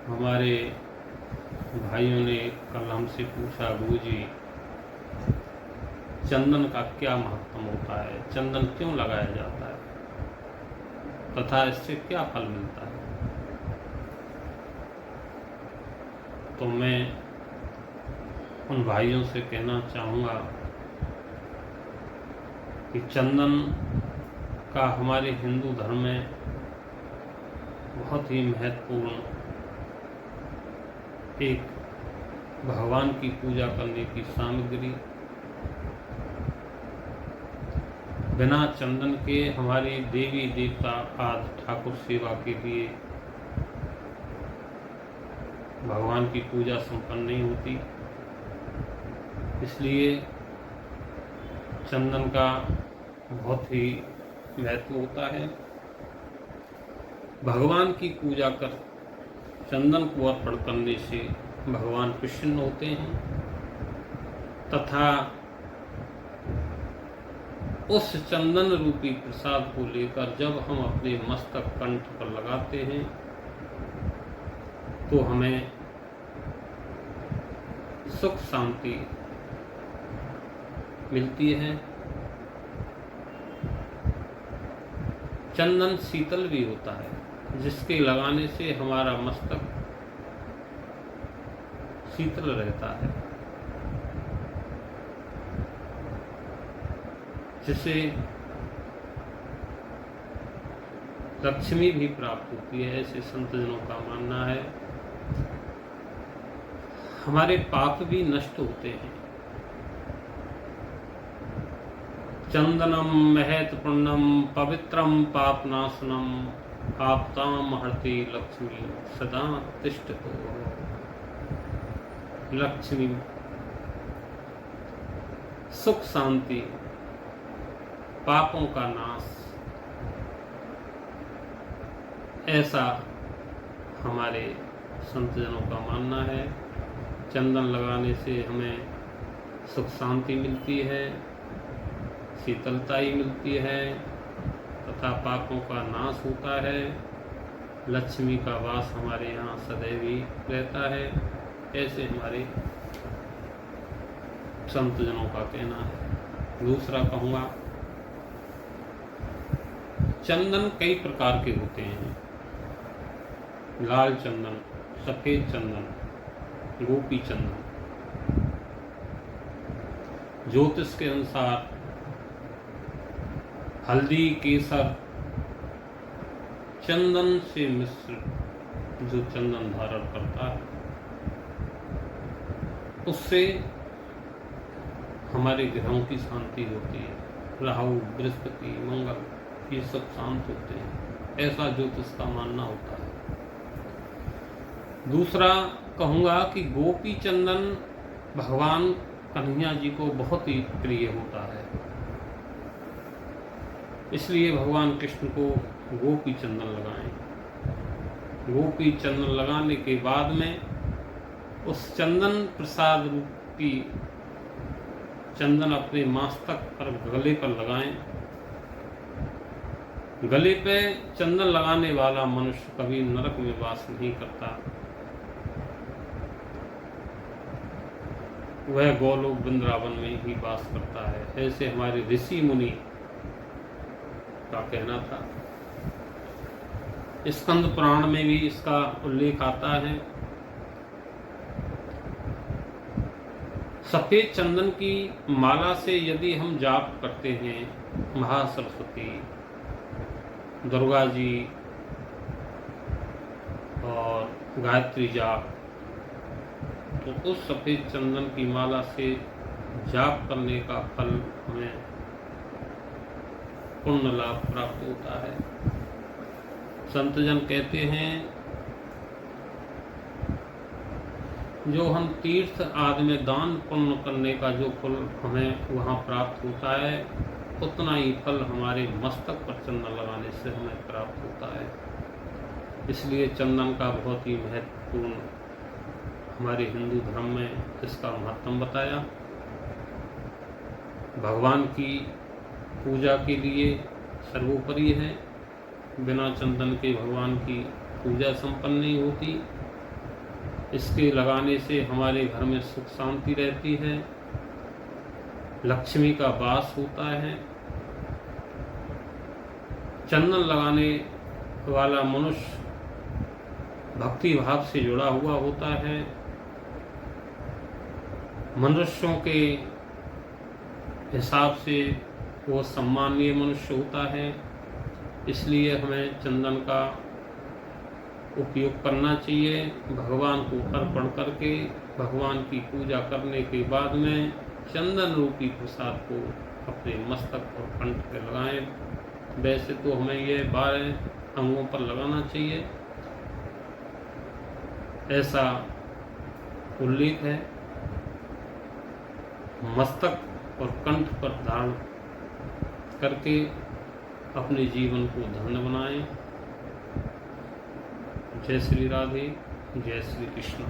हमारे भाइयों ने कल हमसे पूछा, गुरुजी चंदन का क्या महत्व होता है, चंदन क्यों लगाया जाता है तथा इससे क्या फल मिलता है। तो मैं उन भाइयों से कहना चाहूँगा कि चंदन का हमारे हिंदू धर्म में बहुत ही महत्वपूर्ण एक भगवान की पूजा करने की सामग्री। बिना चंदन के हमारी देवी देवता आदि ठाकुर सेवा के लिए भगवान की पूजा संपन्न नहीं होती। इसलिए चंदन का बहुत ही महत्व होता है। भगवान की पूजा कर चंदन को अर्पण करने से भगवान प्रसन्न होते हैं तथा उस चंदन रूपी प्रसाद को लेकर जब हम अपने मस्तक कंठ पर लगाते हैं तो हमें सुख शांति मिलती है। चंदन शीतल भी होता है, जिसके लगाने से हमारा मस्तक शीतल रहता है, जिससे लक्ष्मी भी प्राप्त होती है, ऐसे संतजनों का मानना है। हमारे पाप भी नष्ट होते हैं। चंदनम महत पुण्यम पवित्रम पापनाशनम आपताम हरति लक्ष्मी सदा तिष्ठतो। लक्ष्मी सुख शांति पापों का नाश, ऐसा हमारे संतजनों का मानना है। चंदन लगाने से हमें सुख शांति मिलती है, शीतलता ही मिलती है तथा पापों का नाश होता है। लक्ष्मी का वास हमारे यहाँ सदैव ही रहता है, ऐसे हमारे संतजनों का कहना है। दूसरा कहूँगा, चंदन कई प्रकार के होते हैं। लाल चंदन, सफ़ेद चंदन, गोपी चंदन। ज्योतिष के अनुसार हल्दी, केसर, चंदन से मिश्र जो चंदन धारण करता है उससे हमारे ग्रहों की शांति होती है। राहु, बृहस्पति, मंगल ये सब शांत होते हैं, ऐसा ज्योतिष का मानना होता है। दूसरा कहूँगा कि गोपी चंदन भगवान कन्हैया जी को बहुत ही प्रिय होता है, इसलिए भगवान कृष्ण को गोपी चंदन लगाएं। गोपी चंदन लगाने के बाद में उस चंदन प्रसाद रूपी चंदन अपने मस्तक पर गले पर लगाएं। गले पे चंदन लगाने वाला मनुष्य कभी नरक में वास नहीं करता, वह गोलोक वृंदावन में ही वास करता है, ऐसे हमारे ऋषि मुनि का कहना था। स्कंद पुराण में भी इसका उल्लेख आता है। सफेद चंदन की माला से यदि हम जाप करते हैं महासरस्वती, दुर्गा जी और गायत्री जाप, तो उस सफेद चंदन की माला से जाप करने का फल हमें पुण्य लाभ प्राप्त होता है। संतजन कहते हैं जो हम तीर्थ आदि में दान पुण्य करने का जो फल हमें वहाँ प्राप्त होता है, उतना ही फल हमारे मस्तक पर चंदन लगाने से हमें प्राप्त होता है। इसलिए चंदन का बहुत ही महत्वपूर्ण हमारे हिंदू धर्म में इसका महत्व बताया। भगवान की पूजा के लिए सर्वोपरि है। बिना चंदन के भगवान की पूजा संपन्न नहीं होती। इसके लगाने से हमारे घर में सुख शांति रहती है, लक्ष्मी का वास होता है। चंदन लगाने वाला मनुष्य भक्ति भाव से जुड़ा हुआ होता है, मनुष्यों के हिसाब से वो सम्मानीय मनुष्य होता है। इसलिए हमें चंदन का उपयोग करना चाहिए। भगवान को अर्पण करके भगवान की पूजा करने के बाद में चंदन रूपी प्रसाद को अपने मस्तक और कंठ पे लगाएं। वैसे तो हमें ये 12 अंगों पर लगाना चाहिए, ऐसा उल्लेख है। मस्तक और कंठ पर धारण करके अपने जीवन को धन्य बनाएं। जय श्री राधे, जय श्री कृष्ण।